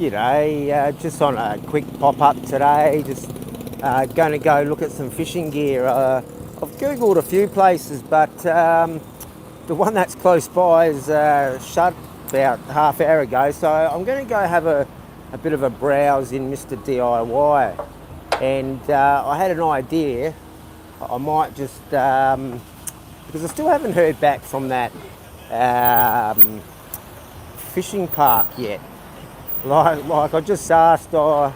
G'day, just on a quick pop-up today, just going to go look at some fishing gear. I've googled a few places, but the one that's close by is shut about half hour ago, so I'm going to go have a bit of a browse in Mr. DIY. And I had an idea. I might just, because I still haven't heard back from that fishing park yet. Like I just asked, how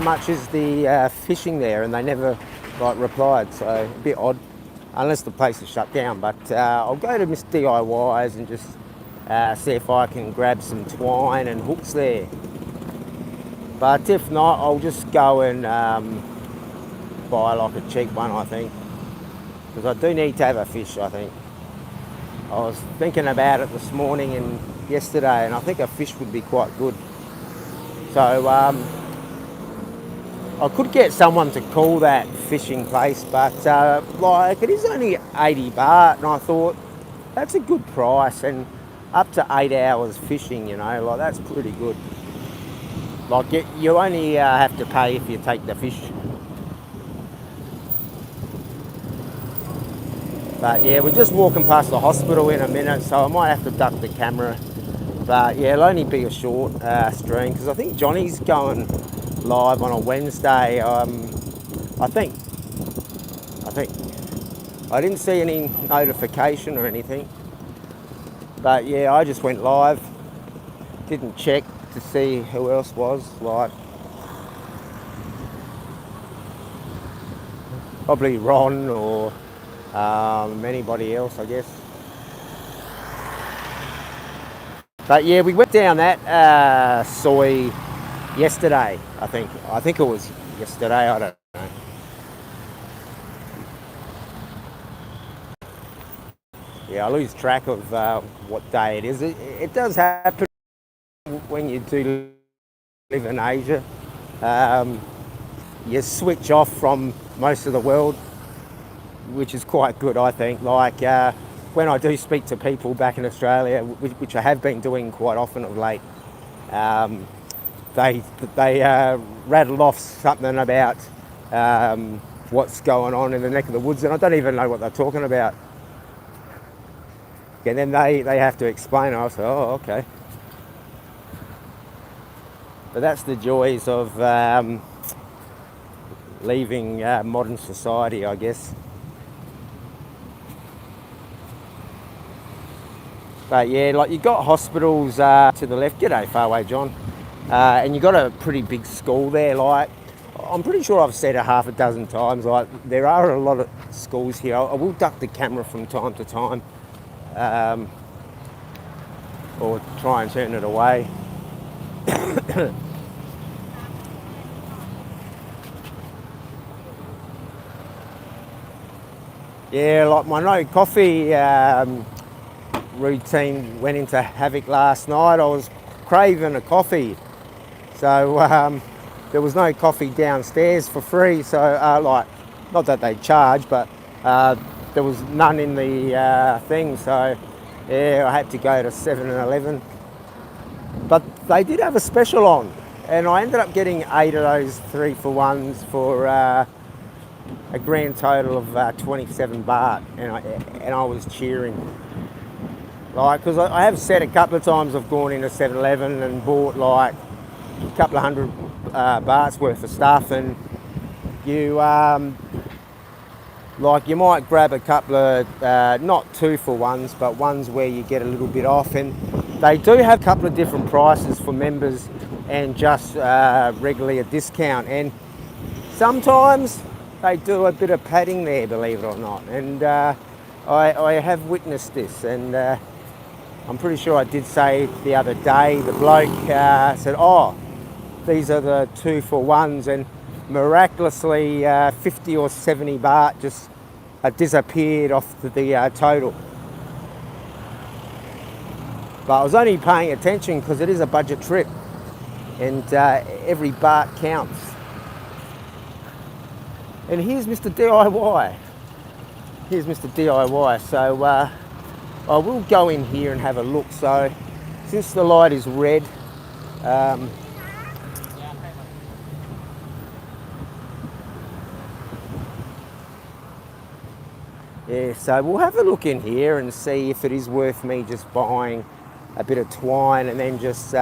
much is the fishing there, and they never replied. So a bit odd, unless the place is shut down. But I'll go to Mr. DIY's and just see if I can grab some twine and hooks there. But if not, I'll just go and buy like a cheap one, I think, because I do need to have a fish. I think I was thinking about it this morning and yesterday, and I think a fish would be quite good. So I could get someone to call that fishing place, but like it is only 80 baht, and I thought that's a good price, and up to 8 hours fishing, you know, like that's pretty good. Like you only have to pay if you take the fish. But yeah, we're just walking past the hospital in a minute, so I might have to duck the camera. But yeah, it'll only be a short stream, because I think Johnny's going live on a Wednesday. I think I didn't see any notification or anything. But yeah, I just went live. Didn't check to see who else was like. Probably Ron or anybody else, I guess. But yeah, we went down that soy yesterday, I think. I think it was yesterday, I don't know. Yeah, I lose track of what day it is. It does happen when you do live in Asia. You switch off from most of the world, which is quite good, I think. Like when I do speak to people back in Australia, which I have been doing quite often of late, they rattle off something about what's going on in the neck of the woods, and I don't even know what they're talking about. And then they have to explain. I say, oh, okay. But that's the joys of leaving modern society, I guess. But yeah, like you got hospitals to the left. G'day, Faraway John. And you got a pretty big school there. Like I'm pretty sure I've said it half a dozen times. Like there are a lot of schools here. I will duck the camera from time to time, or try and turn it away. Yeah, like my no coffee routine went into havoc last night. I was craving a coffee, so there was no coffee downstairs for free. So like, not that they charge, but there was none in the thing. So yeah, I had to go to 7-Eleven. But they did have a special on, and I ended up getting 8 of those 3-for-1s for a grand total of 27 baht, and I was cheering. Like, because I have said a couple of times I've gone into 7-Eleven and bought like a couple of hundred bahts worth of stuff, and you like you might grab a couple of not 2-for-1s, but ones where you get a little bit off, and they do have a couple of different prices for members and just regularly a discount, and sometimes they do a bit of padding there, believe it or not, and I have witnessed this, and I'm pretty sure I did say the other day, the bloke said, oh, these are the 2-for-1s, and miraculously 50 or 70 baht just disappeared off the total. But I was only paying attention because it is a budget trip, and every baht counts. And here's Mr. DIY. Here's Mr. DIY. So I will go in here and have a look. So since the light is red, Yeah, so we'll have a look in here and see if it is worth me just buying a bit of twine and then just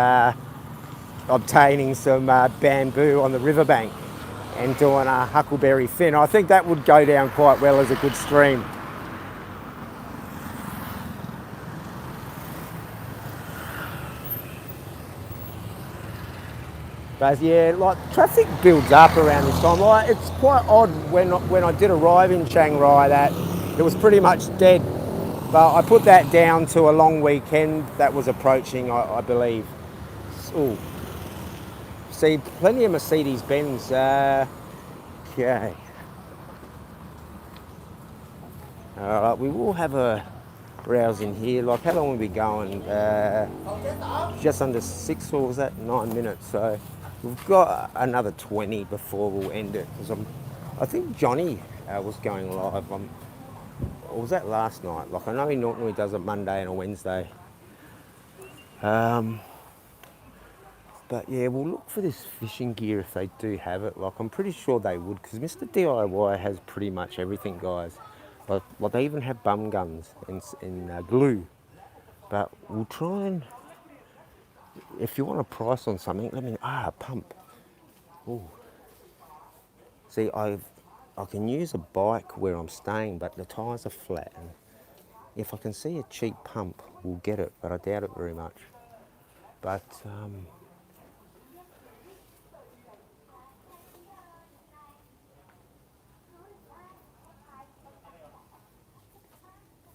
obtaining some bamboo on the riverbank and doing a huckleberry fin. I think that would go down quite well as a good stream. But yeah, like traffic builds up around this time. Like it's quite odd when I did arrive in Chiang Rai that it was pretty much dead. But I put that down to a long weekend that was approaching, I believe. Ooh, see plenty of Mercedes Benz. Okay. All right, we will have a browse in here. Like how long will we be going? Just under 6 or was that 9 minutes? So we've got another 20 before we'll end it. I think Johnny was going live. Or was that last night? Like I know he normally does a Monday and a Wednesday. But yeah, we'll look for this fishing gear if they do have it. Like I'm pretty sure they would because Mr. DIY has pretty much everything, guys. Like they even have bum guns and glue. But we'll try and, if you want a price on something, let me, pump. Ooh. See, I can use a bike where I'm staying, but the tyres are flat. And if I can see a cheap pump, we'll get it, but I doubt it very much. But,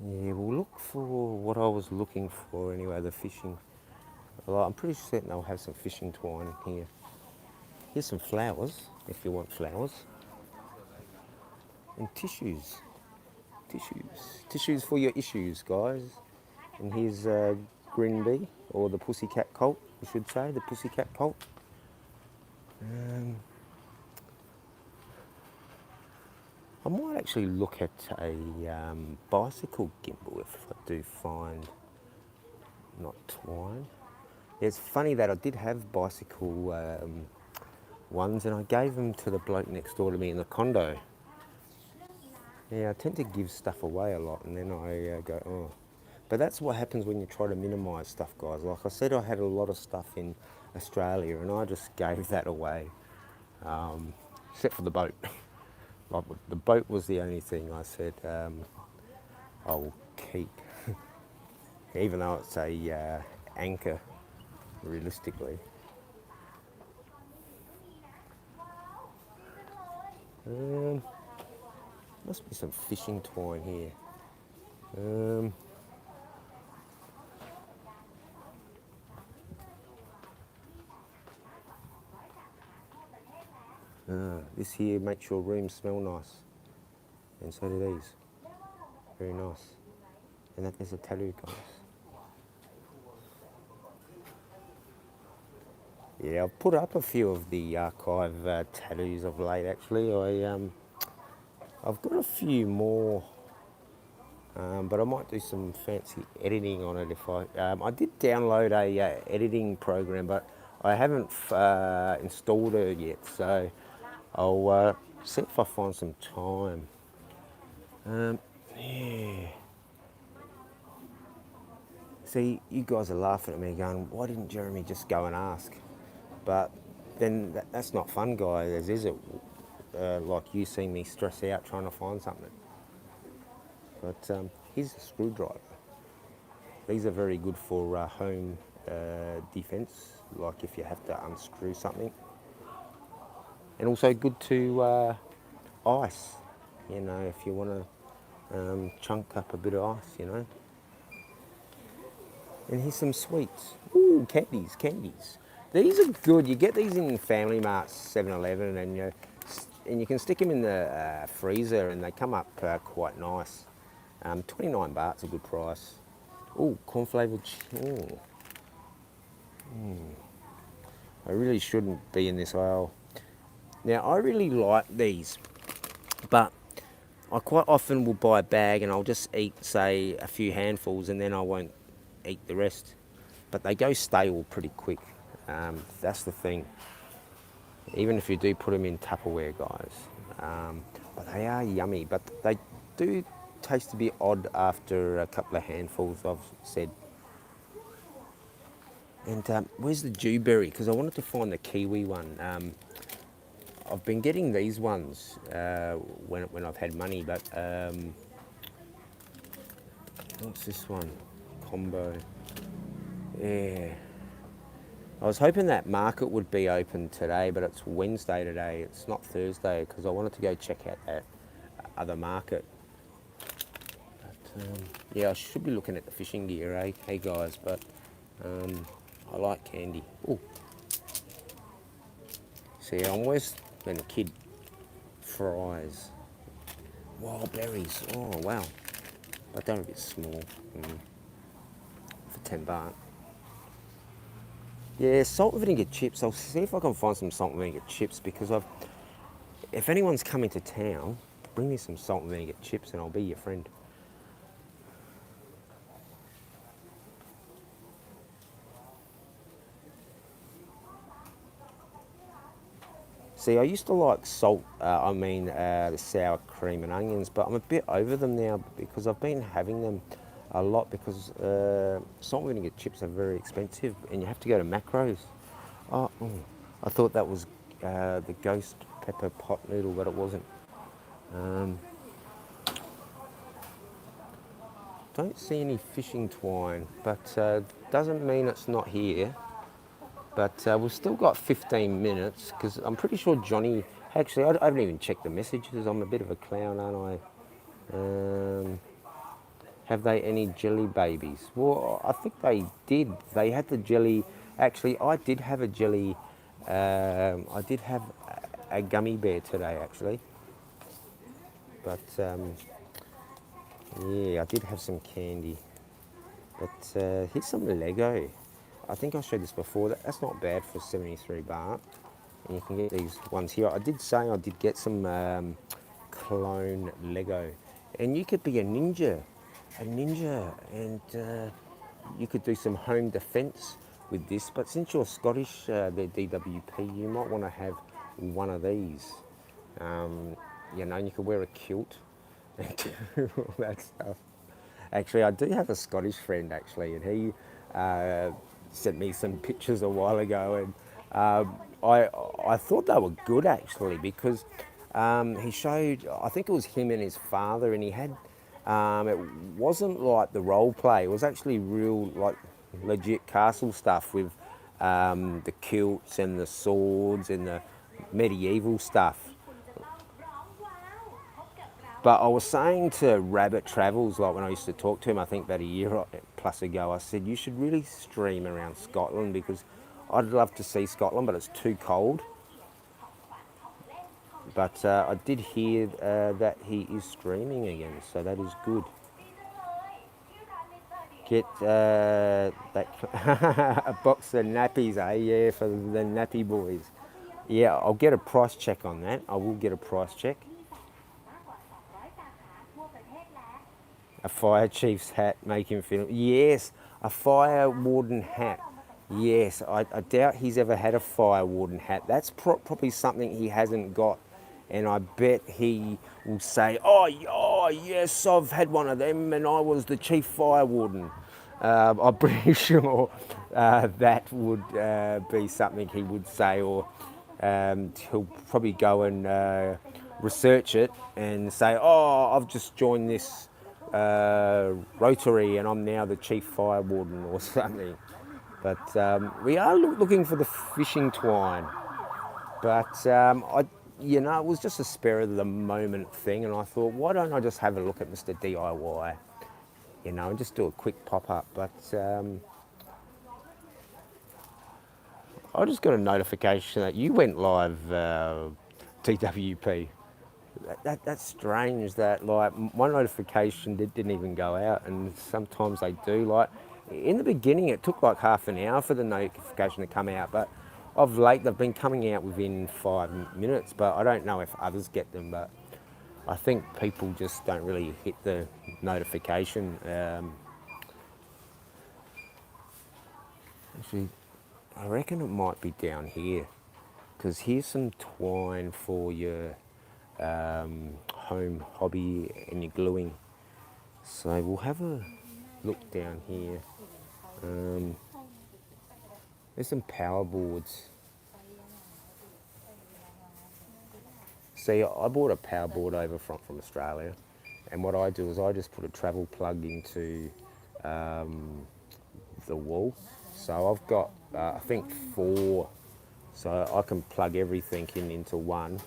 yeah, we'll look for what I was looking for anyway, the fishing. Well, I'm pretty certain they'll have some fishing twine here. Here's some flowers, if you want flowers. And tissues. Tissues for your issues, guys. And here's Green Bee, or the Pussycat Cult, we should say, the Pussycat Cult. I might actually look at a bicycle gimbal if I do find not twine. It's funny that I did have bicycle ones and I gave them to the bloke next door to me in the condo. Yeah, I tend to give stuff away a lot and then I go, oh. But that's what happens when you try to minimise stuff, guys. Like I said, I had a lot of stuff in Australia and I just gave that away, except for the boat. Like, the boat was the only thing I said I will keep, even though it's a anchor, realistically. Must be some fishing twine here. This here makes your room smell nice, and so do these. Very nice. And that is a tattoo, guys. Yeah, I've put up a few of the archive tattoos of late. Actually, I've got a few more, but I might do some fancy editing on it if I did download a editing program, but I haven't installed it yet. So I'll see if I find some time. Yeah. See, you guys are laughing at me going, why didn't Jeremy just go and ask? But then that's not fun, guys, is it? Like you see me stress out trying to find something. But here's a screwdriver. These are very good for home defence, like if you have to unscrew something. And also good to ice, you know, if you want to chunk up a bit of ice, you know. And here's some sweets. Ooh, candies. These are good. You get these in Family Mart's 7-Eleven and you can stick them in the freezer and they come up quite nice. 29 baht's a good price. Ooh, corn flavoured. I really shouldn't be in this aisle. Now, I really like these, but I quite often will buy a bag and I'll just eat, say, a few handfuls and then I won't eat the rest. But they go stale pretty quick. That's the thing. Even if you do put them in Tupperware, guys. But they are yummy, but they do taste a bit odd after a couple of handfuls, I've said. And where's the dewberry? Because I wanted to find the kiwi one. I've been getting these ones when I've had money, but what's this one? Combo. Yeah. I was hoping that market would be open today, but it's Wednesday today. It's not Thursday because I wanted to go check out that other market. But yeah, I should be looking at the fishing gear, eh? Hey guys, but I like candy. Oh, see, I'm worse than a kid. Fries. Wild berries. Oh wow, but they're a bit small. For 10 baht. Yeah, salt and vinegar chips. I'll see if I can find some salt and vinegar chips because if anyone's coming to town, bring me some salt and vinegar chips and I'll be your friend. See, I used to like salt, the sour cream and onions, but I'm a bit over them now because I've been having them a lot because salt and vinegar chips are very expensive and you have to go to Macros. I thought that was the ghost pepper pot noodle, but it wasn't. Don't see any fishing twine, but doesn't mean it's not here. But we've still got 15 minutes because I'm pretty sure Johnny. Actually, I haven't even checked the messages. I'm a bit of a clown, aren't I? Have they any jelly babies? Well, I think they did. They had the jelly. Actually, I did have a jelly. I did have a gummy bear today, actually. But yeah, I did have some candy. But here's some Lego. I think I showed this before. That's not bad for 73 baht. And you can get these ones here. I did say I did get some clone Lego. And you could be a ninja, and you could do some home defence with this. But since you're Scottish, the DWP, you might want to have one of these. You know, and you could wear a kilt and do all that stuff. Actually, I do have a Scottish friend, actually, and he sent me some pictures a while ago, and I thought they were good, actually, because he showed, I think it was him and his father, and he had, it wasn't like the role play, it was actually real, like, legit castle stuff with the kilts and the swords and the medieval stuff. But I was saying to Rabbit Travels, like when I used to talk to him, I think about a year plus ago, I said, you should really stream around Scotland because I'd love to see Scotland, but it's too cold. But I did hear that he is streaming again, so that is good. Get a box of nappies, eh? Yeah, for the nappy boys. Yeah, I'll get a price check on that. I will get a price check. A fire chief's hat, make him feel. Yes, a fire warden hat. Yes, I doubt he's ever had a fire warden hat. That's probably something he hasn't got. And I bet he will say, oh, yes, I've had one of them and I was the chief fire warden. I'm pretty sure that would be something he would say, or he'll probably go and research it and say, oh, I've just joined this Rotary and I'm now the chief fire warden or something. But we are looking for the fishing twine. But it was just a spur of the moment thing, and I thought, why don't I just have a look at Mr. DIY, and just do a quick pop-up. But I just got a notification that you went live, TWP. That's strange that, like, my notification didn't even go out, and sometimes they do. Like, in the beginning, it took like half an hour for the notification to come out, but of late, they've been coming out within 5 minutes, but I don't know if others get them, but I think people just don't really hit the notification. Actually, I reckon it might be down here, because here's some twine for your home hobby and your gluing. So we'll have a look down here. Um, there's some power boards. See, I bought a power board over from Australia, and what I do is I just put a travel plug into the wall. So I've got, I think, four, so I can plug everything into one.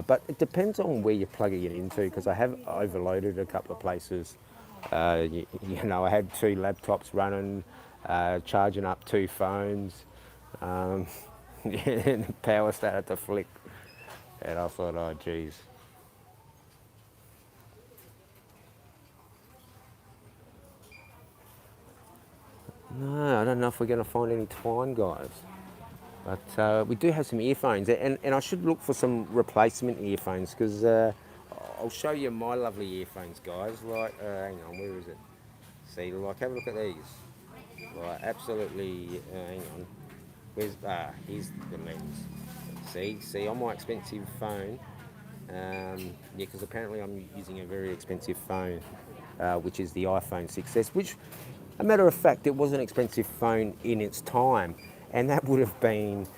But it depends on where you're plugging it into, because I have overloaded a couple of places. You know, I had two laptops running, charging up two phones, um, and the power started to flick. And I thought, oh, geez. No, I don't know if we're going to find any twine, guys. But we do have some earphones, and I should look for some replacement earphones, because I'll show you my lovely earphones, guys. Like, hang on, where is it? See, like, have a look at these. Like, absolutely, hang on. Here's the lens. See, on my expensive phone, yeah, because apparently I'm using a very expensive phone, which is the iPhone 6S, which, a matter of fact, it was an expensive phone in its time, and that would have been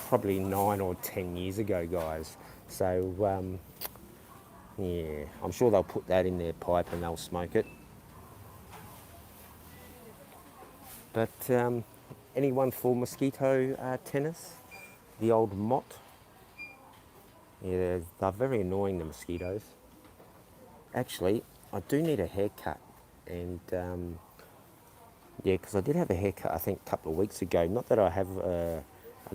probably 9 or 10 years ago, guys. So, yeah, I'm sure they'll put that in their pipe and they'll smoke it. But anyone for mosquito tennis? The old mott? Yeah, they're very annoying, the mosquitoes. Actually, I do need a haircut, and yeah, because I did have a haircut, I think, a couple of weeks ago. Not that I have a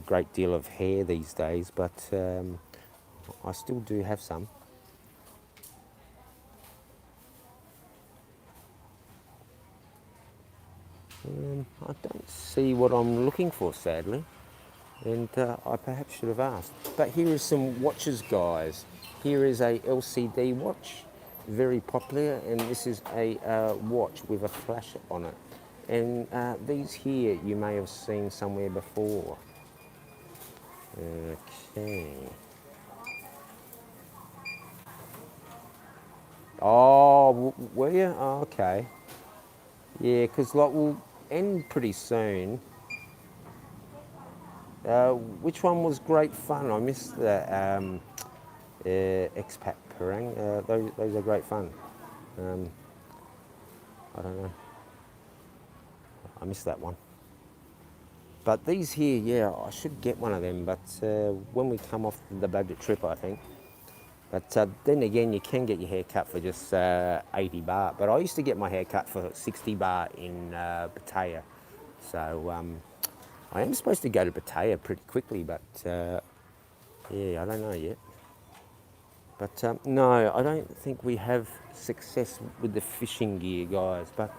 great deal of hair these days, but I still do have some. I don't see what I'm looking for, sadly, and I perhaps should have asked. But here is some watches, guys. Here is a LCD watch, very popular, and this is a watch with a flash on it. And these here you may have seen somewhere before. Okay. Oh, were you? Oh, okay. Yeah, because like we'll end pretty soon. Which one was great fun? I missed the expat parang. Those are great fun. Um, I don't know. I missed that one. But these here, yeah, I should get one of them. But when we come off the budget trip, I think. But then again, you can get your hair cut for just 80 baht. But I used to get my hair cut for 60 baht in Pattaya. So I am supposed to go to Pattaya pretty quickly, but yeah, I don't know yet. But no, I don't think we have success with the fishing gear, guys. But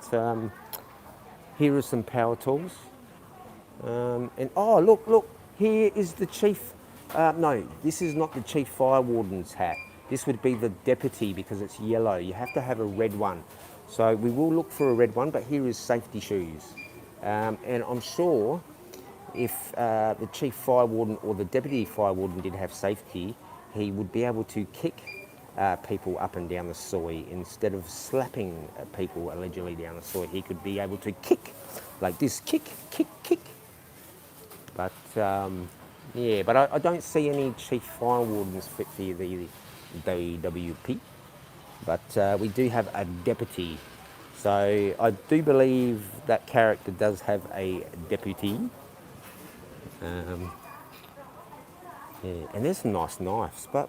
here are some power tools. And oh, look, here is the chief. No, this is not the chief fire warden's hat. This would be the deputy because it's yellow. You have to have a red one. So we will look for a red one, but here is safety shoes. And I'm sure if the chief fire warden or the deputy fire warden did have safety, he would be able to kick people up and down the soy instead of slapping people allegedly down the soy. He could be able to kick like this, kick, kick, kick. But yeah, but I don't see any chief fire wardens fit for the DWP. But we do have a deputy. So I do believe that character does have a deputy. Yeah, and there's some nice knives. But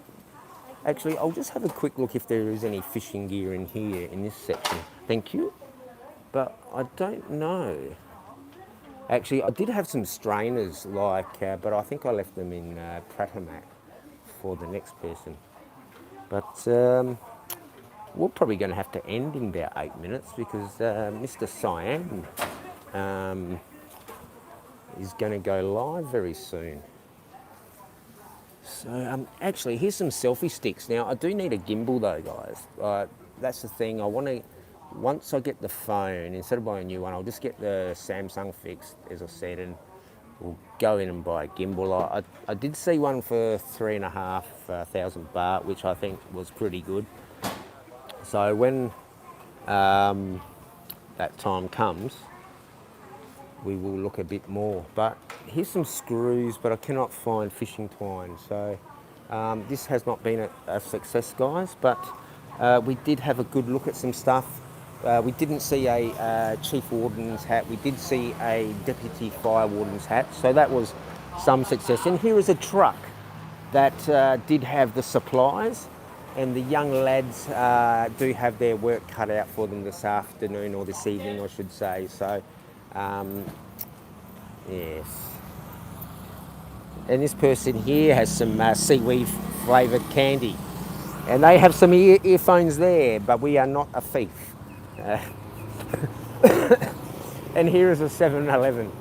actually, I'll just have a quick look if there is any fishing gear in here in this section. Thank you. But I don't know. Actually, I did have some strainers, but I think I left them in Pratamak for the next person. But we're probably going to have to end in about 8 minutes because Mr. Cyan is going to go live very soon. So actually, here's some selfie sticks. Now, I do need a gimbal though, guys. That's the thing. I want to, once I get the phone, instead of buying a new one, I'll just get the Samsung fixed, as I said, and we'll go in and buy a gimbal. I did see one for 3,500 baht, which I think was pretty good. So when that time comes, we will look a bit more. But here's some screws, but I cannot find fishing twine. So this has not been a success, guys, but we did have a good look at some stuff. We didn't see a Chief Warden's hat. We did see a Deputy Fire Warden's hat. So that was some success. And here is a truck that did have the supplies, and the young lads do have their work cut out for them this afternoon, or this evening I should say. So yes. And this person here has some seaweed flavoured candy, and they have some earphones there, but we are not a thief. And here is a 7-Eleven.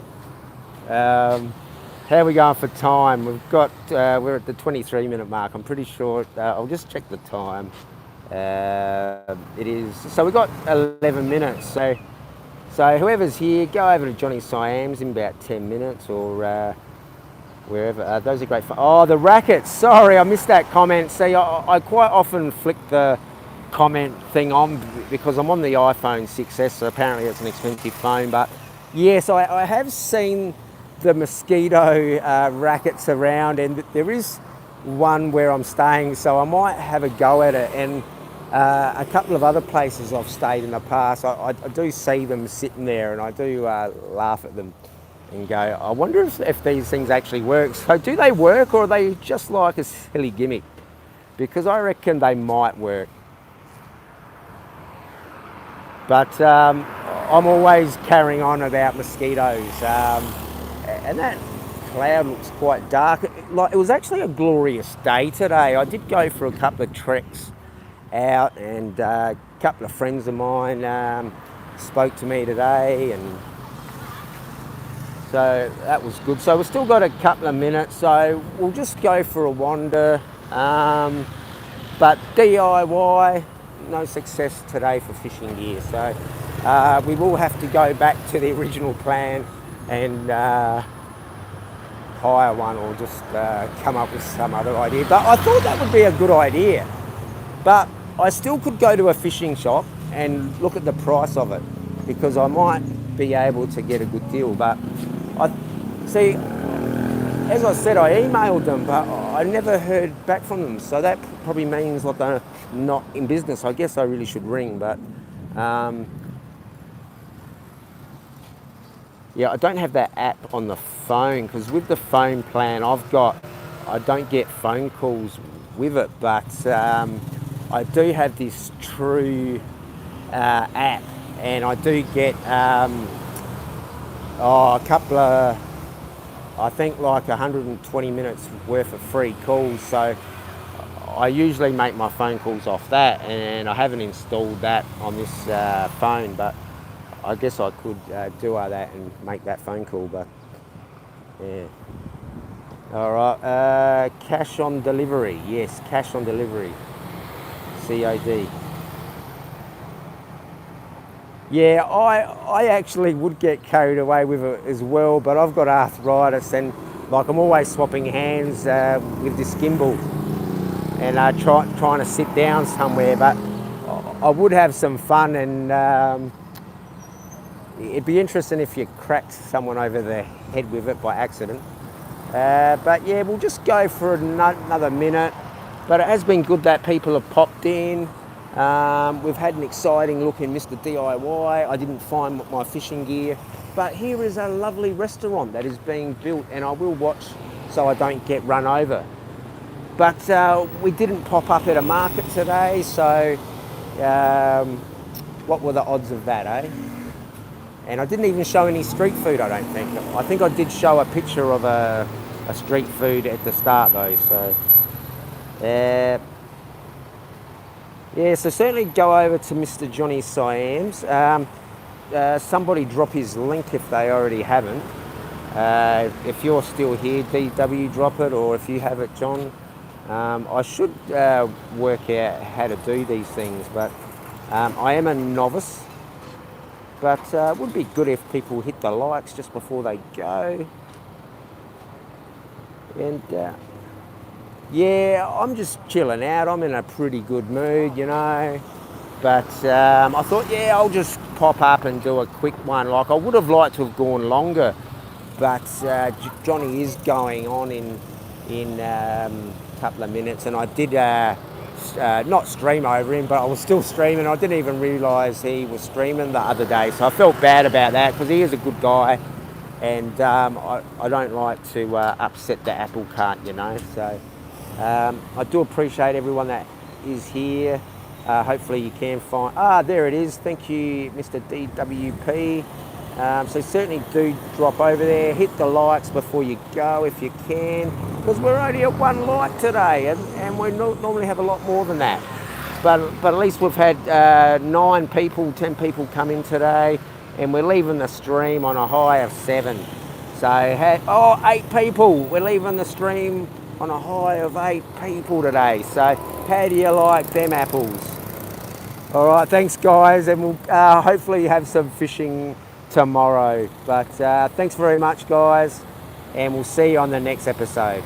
How are we going for time? We've got, we're at the 23-minute mark. I'm pretty sure, I'll just check the time. It is, so we've got 11 minutes. So whoever's here, go over to Johnny Siam's in about 10 minutes, or wherever. Those are great fun. Oh, the rackets. Sorry, I missed that comment. See, I quite often flick the comment thing on because I'm on the iPhone 6S, so apparently it's an expensive phone. But yes, I have seen the mosquito rackets around, and there is one where I'm staying, so I might have a go at it. And a couple of other places I've stayed in the past, I do see them sitting there, and I do laugh at them and go, I wonder if these things actually work. So do they work, or are they just like a silly gimmick? Because I reckon they might work. But I'm always carrying on about mosquitoes. And that cloud looks quite dark. It was actually a glorious day today. I did go for a couple of treks out, and a couple of friends of mine spoke to me today, and so that was good. So we've still got a couple of minutes, so we'll just go for a wander. But DIY, no success today for fishing gear. So we will have to go back to the original plan and hire one, or just come up with some other idea. But I thought that would be a good idea. But I still could go to a fishing shop and look at the price of it, because I might be able to get a good deal. But I see, as I said, I emailed them, but I never heard back from them. So that probably means like they're not in business. I guess I really should ring, but yeah, I don't have that app on the phone, because with the phone plan I don't get phone calls with it, but I do have this True app, and I do get a couple of, I think like 120 minutes worth of free calls. So I usually make my phone calls off that, and I haven't installed that on this phone, but I guess I could do all that and make that phone call. But yeah. All right, cash on delivery. Yes, cash on delivery. COD. Yeah, I actually would get carried away with it as well, but I've got arthritis, and like I'm always swapping hands with this gimbal, and trying to sit down somewhere. But I would have some fun, and it'd be interesting if you cracked someone over the head with it by accident. But yeah, we'll just go for another minute. But it has been good that people have popped in. We've had an exciting look in Mr. DIY. I didn't find my fishing gear, but here is a lovely restaurant that is being built, and I will watch so I don't get run over. But we didn't pop up at a market today, so what were the odds of that, eh? And I didn't even show any street food, I don't think. I think I did show a picture of a street food at the start though, so yeah, so certainly go over to Mr. Johnny Siam's. Somebody drop his link if they already haven't. If you're still here, DW, drop it, or if you have it, John. I should work out how to do these things, but I am a novice. But it would be good if people hit the likes just before they go. And yeah, I'm just chilling out. I'm in a pretty good mood, you know. But I thought, yeah, I'll just pop up and do a quick one. Like, I would have liked to have gone longer, but Johnny is going on in a couple of minutes, and I did not stream over him, but I was still streaming. I didn't even realise he was streaming the other day, so I felt bad about that because he is a good guy, and I don't like to upset the apple cart, you know. So I do appreciate everyone that is here. Hopefully you can find... there it is. Thank you, Mr. DWP. So certainly do drop over there, hit the likes before you go if you can, because we're only at 1 like today, and we normally have a lot more than that. But at least we've had 9 people, 10 people come in today, and we're leaving the stream on a high of 7. So 8 people. We're leaving the stream on a high of 8 people today. So how do you like them apples? All right, thanks guys, and we'll hopefully have some fishing tomorrow. But thanks very much guys, and we'll see you on the next episode.